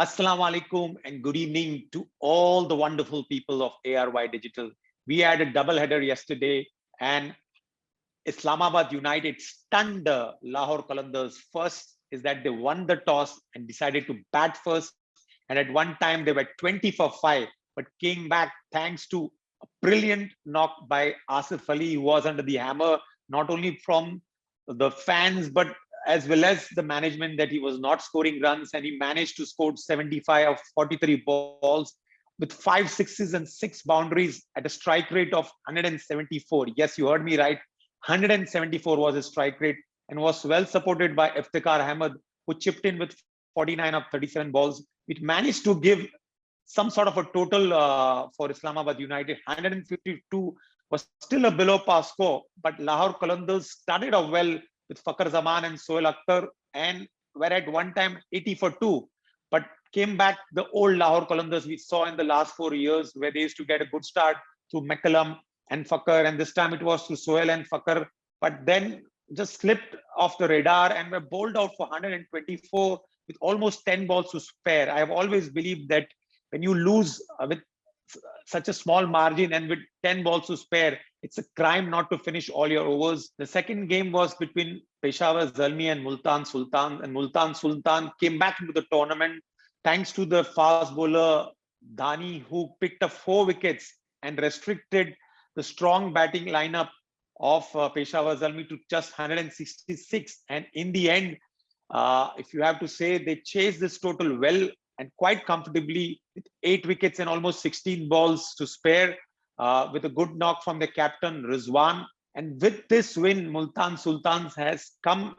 Assalamu alaikum and good evening to all the wonderful people of ARY Digital. We had a double header yesterday and Islamabad United stunned the Lahore Qalandars. First is that they won the toss and decided to bat first. And at one time they were 20 for 5, but came back thanks to a brilliant knock by Asif Ali, who was under the hammer, not only from the fans, but as well as the management that he was not scoring runs. And he managed to score 75 of 43 balls with 5 sixes and 6 boundaries at a strike rate of 174. Yes, you heard me right. 174 was his strike rate and was well supported by Iftikhar Ahmed, who chipped in with 49 of 37 balls. It managed to give some sort of a total for Islamabad United. 152 was still a below par score, but Lahore Qalandars started off well with Fakhar Zaman and Sohail Akhtar and were at one time 80 for 2, but came back the old Lahore Qalandars we saw in the last 4 years, where they used to get a good start through McCallum and Fakhar, and this time it was through Sohail and Fakhar, but then just slipped off the radar and were bowled out for 124 with almost 10 balls to spare. I have always believed that when you lose with such a small margin and with 10 balls to spare, it's a crime not to finish all your overs. The second game was between Peshawar Zalmi and Multan Sultan, and Multan Sultan came back into the tournament thanks to the fast bowler Dhani, who picked up 4 wickets and restricted the strong batting lineup of Peshawar Zalmi to just 166. And in the end, if you have to say, they chased this total well and quite comfortably with 8 wickets and almost 16 balls to spare, with a good knock from the captain Rizwan. And with this win, Multan Sultans has come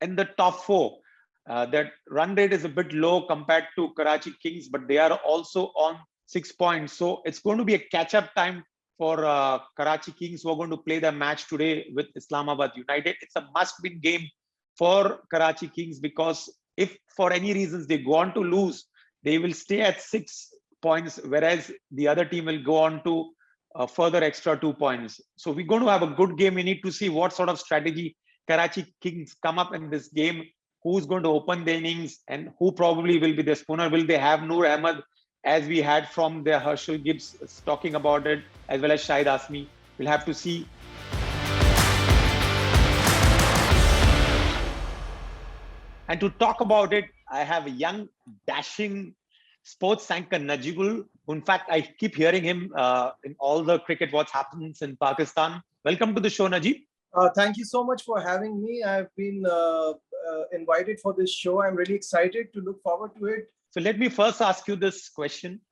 in the top 4. That run rate is a bit low compared to Karachi Kings, but they are also on 6 points. So it's going to be a catch-up time for Karachi Kings, who are going to play their match today with Islamabad United. It's a must-win game for Karachi Kings, because if for any reasons they go on to lose, they will stay at 6 points, whereas the other team will go on to further extra 2 points. So we're going to have a good game. We need to see what sort of strategy Karachi Kings come up in this game, who's going to open the innings and who probably will be the spinner. Will they have Noor Ahmed, as we had from the Herschel Gibbs talking about it, as well as Shahid Asmi? We'll have to see. And to talk about it, I have a young, dashing sports anchor Najibul. In fact, I keep hearing him in all the cricket what happens in Pakistan. Welcome to the show, Najib. Thank you so much for having me. I've been invited for this show. I'm really excited to look forward to it. So let me first ask you this question.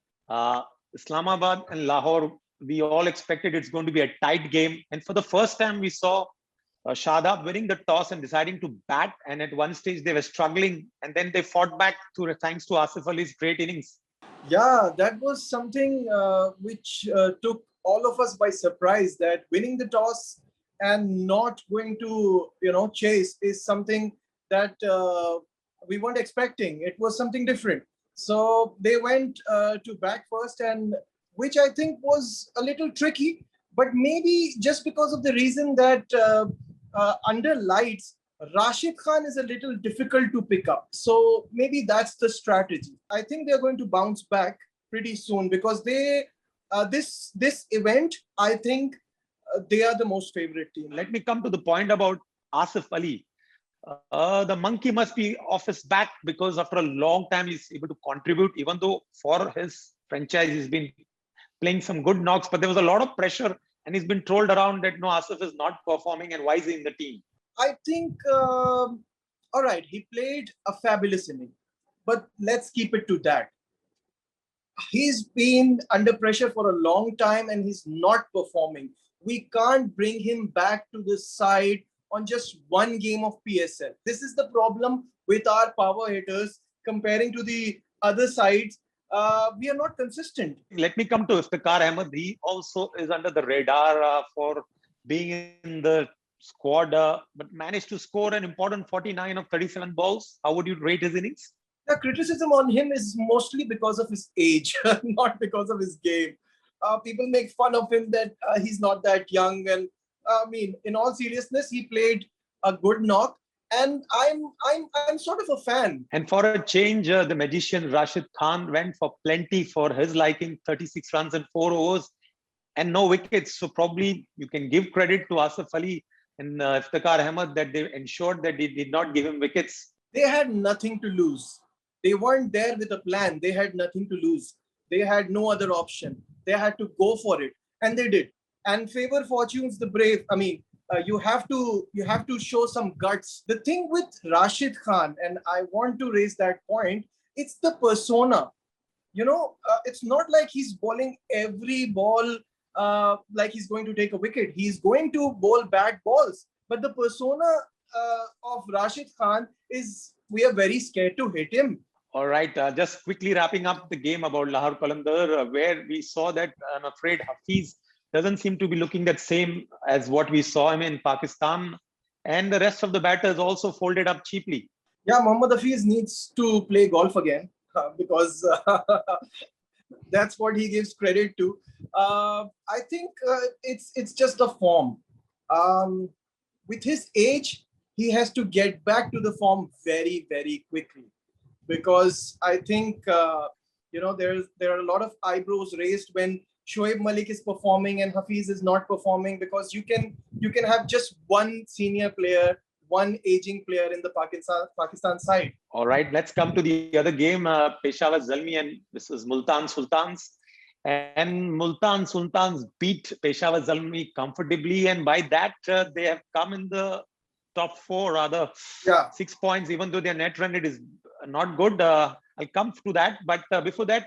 Islamabad and Lahore, we all expected it's going to be a tight game. And for the first time, we saw Shadab winning the toss and deciding to bat. And at one stage, they were struggling. And then they fought back thanks to Asif Ali's great innings. Yeah, that was something which took all of us by surprise, that winning the toss and not going to, chase is something that we weren't expecting. It was something different. So they went to bat first, and which I think was a little tricky, but maybe just because of the reason that under lights, Rashid Khan is a little difficult to pick up. So maybe that's the strategy. I think they're going to bounce back pretty soon, because they this event, I think they are the most favorite team. Let me come to the point about Asif Ali. The monkey must be off his back, because after a long time he's able to contribute, even though for his franchise he's been playing some good knocks, but there was a lot of pressure and he's been trolled around that no, Asif is not performing and why is he in the team? I think, all right, he played a fabulous inning, but let's keep it to that. He's been under pressure for a long time and he's not performing. We can't bring him back to the side on just one game of PSL. This is the problem with our power hitters comparing to the other sides. We are not consistent. Let me come to Iftikhar Ahmed. He also is under the radar for being in the squad, but managed to score an important 49 of 37 balls. How would you rate his innings? The criticism on him is mostly because of his age, not because of his game. People make fun of him that he's not that young. And I mean, in all seriousness, he played a good knock. and I'm sort of a fan. And for a change, the magician Rashid Khan went for plenty for his liking, 36 runs in 4 overs and no wickets. So probably you can give credit to Asif Ali and Iftikhar Ahmed that they ensured that they did not give him wickets. They had nothing to lose. They weren't there with a plan. They had nothing to lose. They had no other option. They had to go for it, and they did. And favor fortunes the brave. I mean, you have to show some guts. The thing with Rashid Khan, and I want to raise that point, it's the persona. It's not like he's bowling every ball like he's going to take a wicket. He's going to bowl bad balls, but the persona of Rashid Khan is we are very scared to hit him. All right, just quickly wrapping up the game about Lahore Qalandar, where we saw that I'm afraid Hafiz doesn't seem to be looking that same as what we saw him in Pakistan, and the rest of the batters also folded up cheaply. Yeah, Mohammad Hafiz needs to play golf again because that's what he gives credit to. I think it's just a form. With his age, he has to get back to the form very, very quickly, because I think there are a lot of eyebrows raised when Shoaib Malik is performing and Hafiz is not performing, because you can have just one senior player, one aging player in the Pakistan side. All right, let's come to the other game, Peshawar Zalmi and this is Multan Sultans. And Multan Sultans beat Peshawar Zalmi comfortably, and by that they have come in the top four, rather 6 points, even though their net run rate is not good. I'll come to that, but before that,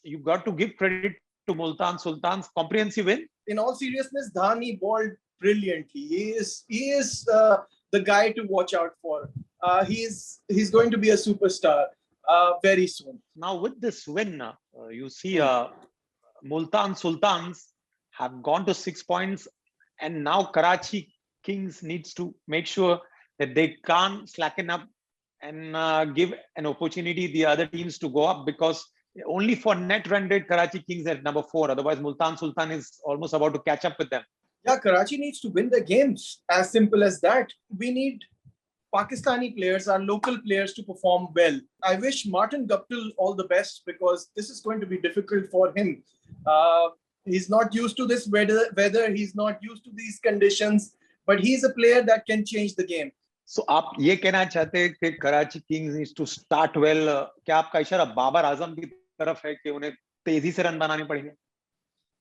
you got to give credit to Multan Sultan's comprehensive win. In all seriousness, Dhani bowled brilliantly. He is the guy to watch out for. He's going to be a superstar very soon. Now with this win, you see Multan Sultans have gone to 6 points, and now Karachi Kings needs to make sure that they can't slacken up and give an opportunity the other teams to go up, because only for net run rate Karachi Kings at number 4. Otherwise, Multan Sultan is almost about to catch up with them. Yeah, Karachi needs to win the games. As simple as that. We need Pakistani players, our local players, to perform well. I wish Martin Guptill all the best, because this is going to be difficult for him. He's not used to this weather. He's not used to these conditions, but he's a player that can change the game. So आप ये कहना चाहते हैं कि Karachi Kings needs to start well? क्या आपका इशारा बाबर आजम की तरफ है कि उन्हें तेजी से रन बनाने पड़ेंगे?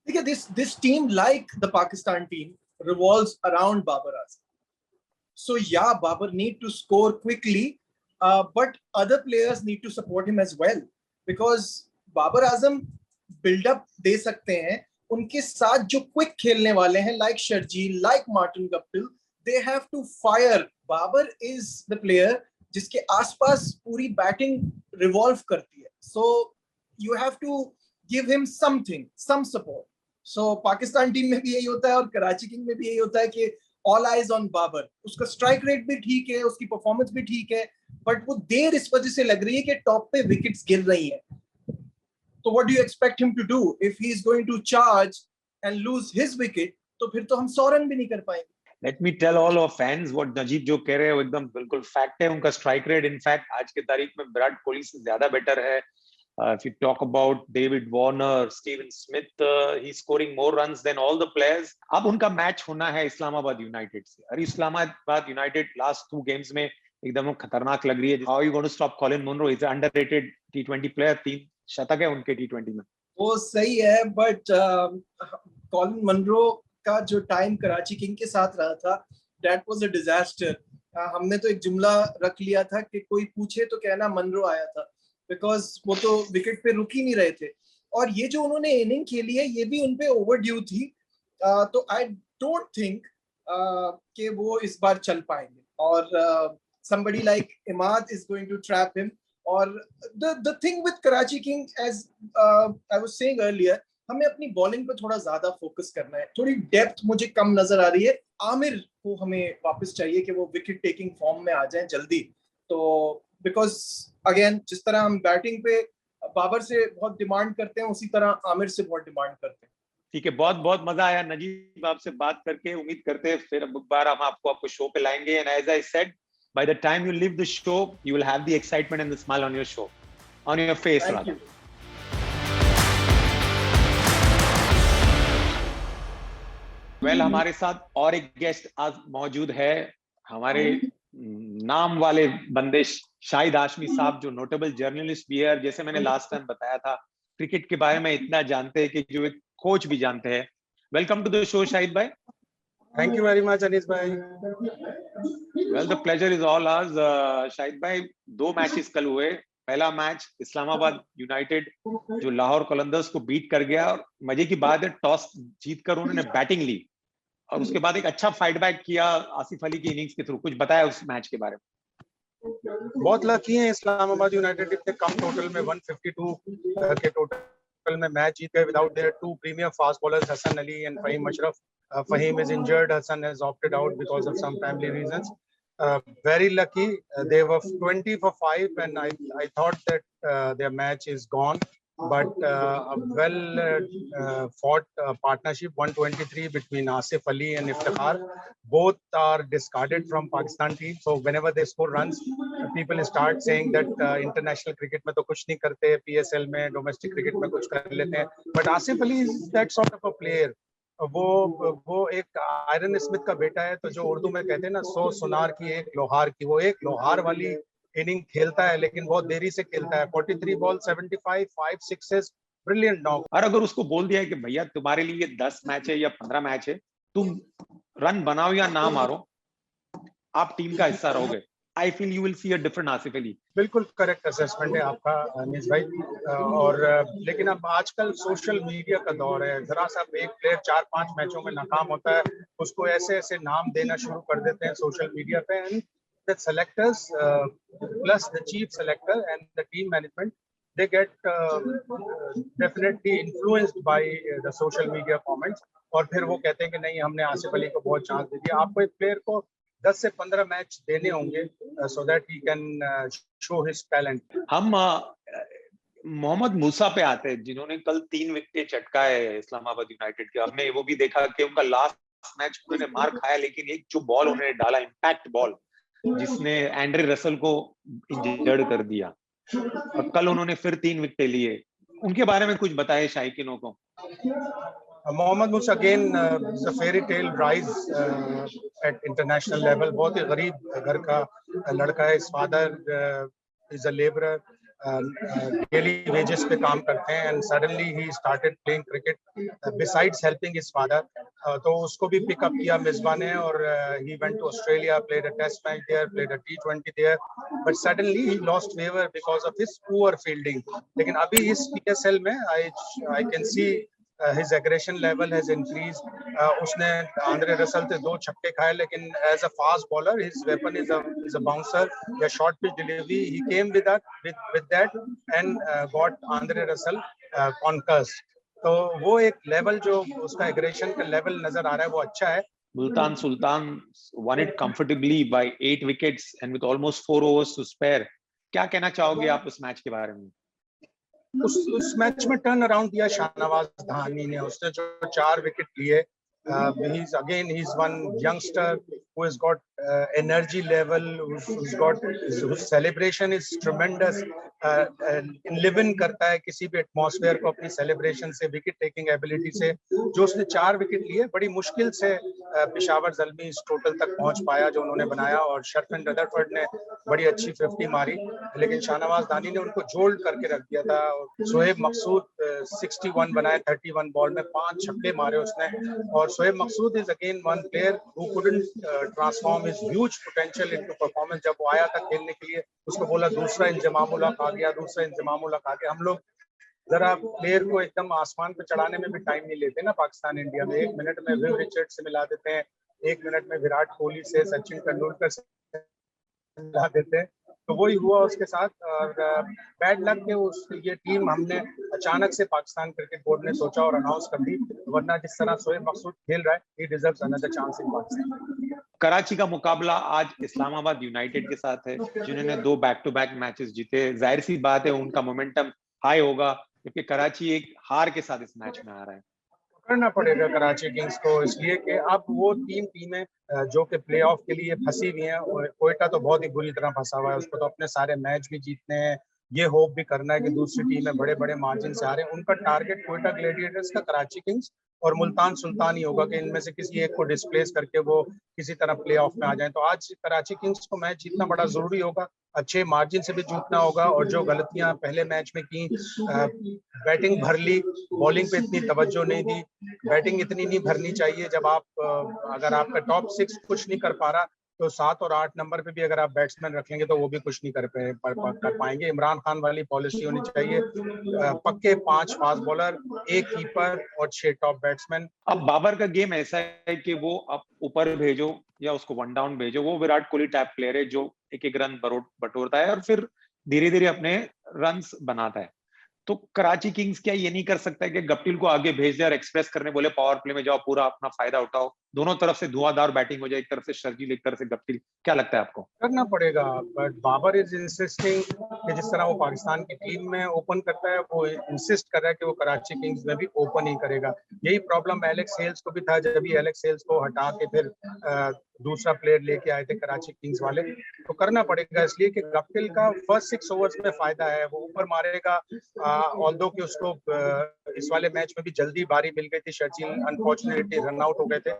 देखिए, this team, like the Pakistan team, revolves around Babar Azam. So yeah, Babar need to score quickly, but other players need to support him as well, because Babar Azam build up दे सकते हैं. उनके साथ जो quick खेलने वाले हैं, like Sharjeel, like Martin Guptill, they have to fire. Babar is the player जिसके आसपास पूरी बैटिंग revolve करती है. So you have to give him something, some support. So Pakistan team में भी यही होता है और कराची किंग में भी यही होता है कि all eyes on Babar. उसका स्ट्राइक रेट भी ठीक है, उसकी परफॉर्मेंस भी ठीक है, बट वो देर इस वजह से लग रही है कि टॉप पे विकेट्स गिर रही हैं. तो what do you expect him to do if he is going to charge and lose his wicket? तो फिर तो हम 100 रन भी नहीं कर पाएंगे. Let me tell all our fans what Najeeb जो कह रहे हैं वो एकदम बिल्कुल फैक्ट है. उनका स्ट्राइक रेट इनफैक्ट आज की तारीख में विराट कोहली से ज्यादा बेटर है. If you talk about David Warner, Steven Smith, he's scoring more runs than all the players. अब उनका मैच होना है इस्लामाबाद यूनाइटेड से. अरे इस्लामाबाद यूनाइटेड लास्ट 2 गेम्स में एकदम खतरनाक लग रही है. How are you going to stop Colin Munro? He's an underrated T20 player. 3 शतक है उनके T20 में. वो सही है, बट कॉलिन मनरो का जो टाइम कराची किंग के साथ रहा था, that was a disaster. हमने तो एक जुमला रख लिया था कि कोई पूछे तो कहना मनरो आया था, बिकॉज वो तो विकेट पे रुक ही नहीं रहे थे. और ये जो उन्होंने इनिंग खेली है ये भी उनपे ओवरड्यू थी. तो आई डोंट थिंक कि वो इस बार चल पाएंगे, और somebody like Imad is going to trap him. और the thing with Karachi King, as I was saying earlier, हमें अपनी बॉलिंग पे थोड़ा ज्यादा फोकस करना है. थोड़ी डेप्थ मुझे कम नजर आ रही है. आमिर को हमें वापस चाहिए कि वो विकेट टेकिंग फॉर्म में आ जाएं जल्दी. तो बिकॉज अगेन जिस तरह हम बैटिंग पे बाबर से बहुत डिमांड करते हैं, उसी तरह आमिर से बहुत डिमांड करते हैं. ठीक है, बहुत बहुत मजा आया नजीब आपसे बात करके. उम्मीद करते हैं फिर अब बार हम आपको शो पे लाएंगे. And as I said, By the time you leave the show, you will have the excitement and the smile on your show, on your face. Thank rather. you. Well हमारे साथ और एक गेस्ट आज मौजूद है, हमारे नाम वाले बंदे शाहिद हाशमी साहब, जो नोटेबल जर्नलिस्ट भी है, और जैसे मैंने लास्ट टाइम बताया था, क्रिकेट के बारे में इतना जानते हैं कि जो एक कोच भी जानते हैं। Welcome to the show Shahid भाई। Thank you very much Anees भाई। Well the pleasure is all ours. Shahid भाई, 2 मैचेस कल हुए। पहला मैच इस्लामाबाद यूनाइटेड जो लाहौर कलंदर्स को बीट कर गया, और मजे की बात है टॉस जीतकर उन्होंने बैटिंग ली और उसके बाद एक अच्छा फाइट बैक किया आसिफ अली की इनिंग्स के थ्रू। कुछ बताया उस मैच के बारे में? बहुत लकी है इस्लामाबाद यूनाइटेड, इतने कम टोटल में 152 के टोटल में मैच जीत गए without their 2 premier fast bowlers Hasan Ali and Fahim Ashraf. Fahim is injured, Hassan has opted out because of some family reasons. Very lucky. They were 20 for 5 and I thought that their match is gone, but a well fought partnership 123 between Asif Ali and Iftikhar. Both are discarded from Pakistan team, so whenever they score runs, people start saying that international cricket में तो कुछ नहीं करते, PSL में domestic cricket में कुछ कर लेते हैं, but Asif Ali is that sort of a player. वो एक आयरन स्मिथ का बेटा है, तो जो उर्दू में कहते हैं ना 100 सुनार की एक लोहार की, वो एक लोहार वाली इनिंग खेलता है, लेकिन बहुत देरी से खेलता है। 43 बॉल 75, 5 सिक्सेस, ब्रिलियंट नॉक। और अगर उसको बोल दिया है कि भैया तुम्हारे लिए 10 मैच है या 15 मैच है, तुम रन बनाओ या ना मारो, आप टीम का हिस्सा रहोगे, I feel you will see a different Asif Ali. बिल्कुल करेक्ट असेसमेंट है आपका अनीस भाई। और लेकिन अब आजकल सोशल मीडिया का दौर है, जरा सा एक प्लेयर 4-5 मैचों में नाकाम होता है, उसको ऐसे ऐसे नाम देना शुरू कर देते हैं सोशल मीडिया पे, and the selectors plus the chief selector and the team management, they get definitely influenced by the social media comments, और फिर वो कहते हैं कि नहीं हमने आसिफ अली को बहुत चांस दे दिया। आपको एक प्लेयर को 10 से 15 मैच देने होंगे so that he can show his talent. हम मोहम्मद मूसा पे आते हैं, जिन्होंने कल 3 विकेट चटकाए इस्लामाबाद यूनाइटेड के। हमने वो भी देखा कि उनका लास्ट मैच उन्होंने मार खाया, लेकिन एक जो बॉल उन्होंने डाला, इम्पैक्ट बॉल, जिसने एंड्रे रसल को इंजर्ड कर दिया, और कल उन्होंने फिर 3 विकेट लिए। उनके बारे में कुछ बताए शायकीनों को। मोहम्मद मूसा again is a fairy tale rise at international level. बहुत ही गरीब घर का लड़का है। His father is a laborer, daily wages पे काम करते हैं, and suddenly he started playing cricket besides helping his father. तो उसको भी pick up किया मिज़बा ने, और he went to Australia, played a test match there, played a T20 there, but suddenly he lost favor because of his poor fielding. लेकिन अभी इस PSL में I can see his aggression level has increased. उसने Andre Russell से 2 छक्के खाए, लेकिन as a fast bowler his weapon is a bouncer या short pitch delivery. He came with that and got Andre Russell concussed. तो वो एक level जो उसका एग्रेशन का लेवल नजर आ रहा है वो अच्छा है। Multan Sultan won it comfortably by 8 wickets and with almost 4 overs to spare. क्या कहना चाहोगे आप उस मैच के बारे में? उस मैच में टर्न अराउंड किया शाहनवाज धानी ने, उसने जो 4 विकेट लिए। he's one youngster who has got energy level, whose celebration is tremendous, live in करता है किसी भी एटमॉस्फेयर को अपनी सेलिब्रेशन से, विकेट टेकिंग एबिलिटी से। जो उसने 4 विकेट लिए, बड़ी मुश्किल से पेशावर ज़ल्मी इस टोटल तक पहुंच पाया जो उन्होंने बनाया, और शर्फिन रदरफोर्ड ने बड़ी अच्छी 50 मारी, लेकिन शाहनवाज दानी ने उनको जोल्ड करके रख दिया था। सोहेब मकसूद 61 बनाए 31 बॉल में, 5 छक्के मारे उसने। और सोहेब मकसूद is again one player who couldn't transform his huge potential into performance. जब वो आया था खेलने के लिए, उसको बोला दूसरा इंजमाम उल हक आ गया, दूसरा इंजमाम उल हक आ गया। हम लोग जरा प्लेयर को एकदम आसमान पे चढ़ाने में भी टाइम नहीं लेते ना पाकिस्तान इंडिया में। 1 मिनट में विव रिचर्ड से मिला देते हैं, 1 मिनट में विराट कोहली से, सचिन तेंदुलकर से मिला देते हैं। तो वही हुआ उसके साथ, और बैड लक के ये टीम हमने अचानक से पाकिस्तान क्रिकेट बोर्ड ने सोचा और अनाउंस कर दी, वरना जिस तरह सोहेब मकसूद खेल रहा है, he deserves another chance in Pakistan. Karachi का मुकाबला आज इस्लामाबाद यूनाइटेड के साथ है, जिन्होंने 2 बैक टू बैक मैचेस जीते। जाहिर सी बात है उनका मोमेंटम हाई होगा, क्योंकि कराची एक हार के साथ इस मैच में आ रहा है। करना पड़ेगा कराची किंग्स को, इसलिए कि अब वो तीन टीमें जो कि प्लेऑफ के लिए फंसी हुई हैं, और कोयटा तो बहुत ही बुरी तरह फंसा हुआ है, उसको तो अपने सारे मैच भी जीतने हैं, ये होप भी करना है कि दूसरी टीमें बड़े बड़े मार्जिन से आ रहे हैं। उनका टारगेट कोयटा ग्लैडिएटर्स का कराची किंग्स और मुल्तान सुल्तान ही होगा कि इनमें से किसी एक को डिस्प्लेस करके वो किसी तरह प्लेऑफ में आ जाए। तो आज कराची किंग्स को मैच जीतना बड़ा जरूरी होगा, अच्छे मार्जिन से भी जीतना होगा, और जो गलतियां पहले मैच में की, बैटिंग भर ली, बॉलिंग पे इतनी तवज्जो नहीं दी। बैटिंग इतनी नहीं भरनी चाहिए जब आप अगर आपका टॉप 6 कुछ नहीं कर पा रहा, तो 7 और 8 नंबर पे भी अगर आप बैट्समैन रखेंगे तो वो भी कुछ नहीं कर पाएंगे। इमरान खान वाली पॉलिसी होनी चाहिए, पक्के 5 फास्ट बॉलर, 1 कीपर और 6 टॉप बैट्समैन। अब बाबर का गेम ऐसा है कि वो अब ऊपर भेजो या उसको वन डाउन भेजो, वो विराट कोहली टाइप प्लेयर है जो एक एक रन बटोरता है और फिर धीरे धीरे अपने रन्स बनाता है। तो कराची किंग्स क्या ये नहीं कर सकता है कि गप्टिल को आगे भेज दे और एक्सप्रेस करने बोले पावर प्ले में जाओ, पूरा अपना फायदा उठाओ, दोनों तरफ से धुआंधार बैटिंग हो जाए, एक तरफ से शर्जील, एक तरफ से गप्टिल? क्या लगता है आपको? करना पड़ेगा, बट बाबर इज इंसिस्टिंग कि जिस तरह वो पाकिस्तान की टीम में ओपन करता है, वो इंसिस्ट कर रहा है कि वो कराची किंग्स में भी ओपन ही करेगा। यही प्रॉब्लम एलेक्स हेल्स को भी था, जब भी एलेक्स हेल्स को हटा के फिर दूसरा प्लेयर लेके आए थे कराची किंग्स वाले। तो करना पड़ेगा इसलिए कि गप्टिल का फर्स्ट 6 ओवर्स में फायदा है, वो ऊपर मारेगा। ऑल्दो कि उसको इस वाले मैच में भी जल्दी बारी मिल गई थी, शर्जील अनफॉर्चुनेटली रन आउट हो गए थे,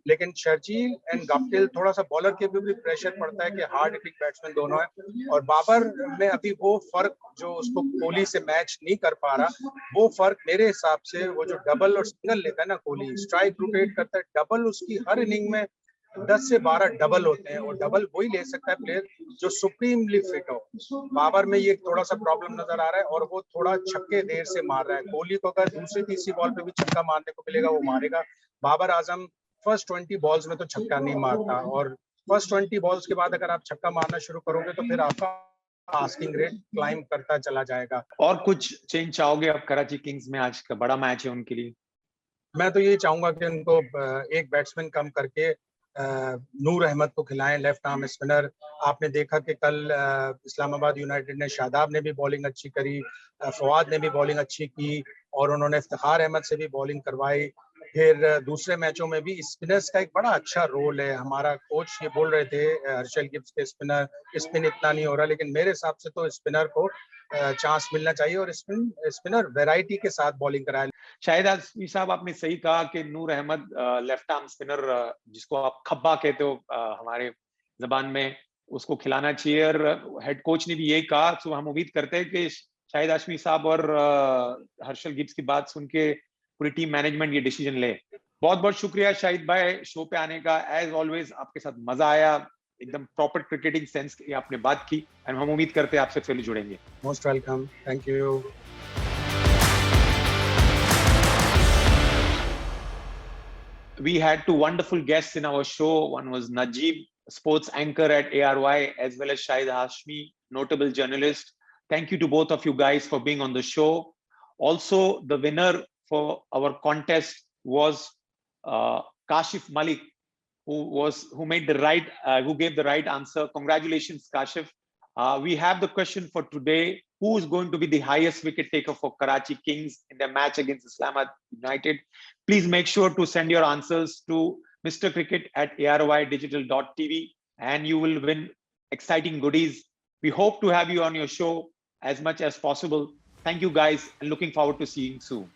लेकिन शर्जील एंड गप्टिल थोड़ा सा बॉलर के भी प्रेशर पड़ता है कि हार्ड हिटिंग बैट्समैन दोनों है। और बाबर में अभी वो फर्क जो उसको कोहली से मैच नहीं कर पा रहा, वो फर्क मेरे हिसाब से वो जो डबल और सिंगल लेता है ना, कोहली स्ट्राइक रोटेट करता है, डबल उसकी हर इनिंग में 10 से 12 डबल होते हैं, और डबल वही ले सकता है प्लेयर जो सुप्रीमली फिट हो। बाबर में ये थोड़ा सा प्रॉब्लम नजर आ रहा है, और वो थोड़ा छक्के देर से मार रहा है। कोहली को अगर दूसरी तीसरी बॉल पे भी छक्का मारने को मिलेगा वो मारेगा। बाबर आजम फर्स्ट 20 बॉल्स में तो छक्का नहीं मारता, और फर्स्ट 20 बॉल्स के बाद अगर आप छक्का मारना शुरू करोगे तो फिर आपका आस्किंग रेट क्लाइम करता चला जाएगा। और कुछ चेंज चाहोगे अब कराची किंग्स में? आज का बड़ा मैच है उनके लिए। मैं तो ये चाहूंगा कि उनको एक बैट्समैन कम करके नूर अहमद को खिलाएं, लेफ्ट आर्म स्पिनर। आपने देखा कि कल इस्लामाबाद यूनाइटेड ने, शादाब ने भी बॉलिंग अच्छी करी, फवाद ने भी बॉलिंग अच्छी की, और उन्होंने इफ्तिखार अहमद से भी बॉलिंग करवाई। फिर दूसरे मैचों में भी स्पिनर्स का एक बड़ा अच्छा रोल है। हमारा कोच ये बोल रहे थे हर्षल गिब्स के स्पिन इतना नहीं हो रहा, लेकिन मेरे हिसाब से तो स्पिनर को चांस मिलना चाहिए, और स्पिनर वैरायटी के साथ बॉलिंग कराए। शाहिद हाशमी साहब, आपने सही कहा कि नूर अहमद लेफ्ट आर्म स्पिनर, जिसको आप खब्बा कहते हो हमारे जबान में, उसको खिलाना चाहिए, और हेड कोच ने भी यही कहा। तो हम उम्मीद करते हैं कि शाहिद हाशमी साहब और हर्षल गिब्स की बात सुन के पूरी टीम मैनेजमेंट ये डिसीजन ले। बहुत बहुत शुक्रिया शाहिद भाई शो पे आने का। एज ऑलवेज आपके साथ मजा आया, एकदम प्रॉपर क्रिकेटिंग सेंस की आपने बात की, एंड हम उम्मीद करते हैं आपसे फिर जुड़ेंगे। Most welcome, thank you. We had two wonderful guests in our show. One was Najib, sports anchor at ARY, as well as Shahid Hashmi, notable journalist. Thank you to both of you guys for being on the show. Also, the winner for our contest was Kashif Malik, who gave the right answer. Congratulations, Kashif. We have the question for today: who is going to be the highest wicket taker for Karachi Kings in their match against Islamabad United? Please make sure to send your answers to mrcricket@arYdigital.tv, and you will win exciting goodies. We hope to have you on your show as much as possible. Thank you guys, and looking forward to seeing you soon.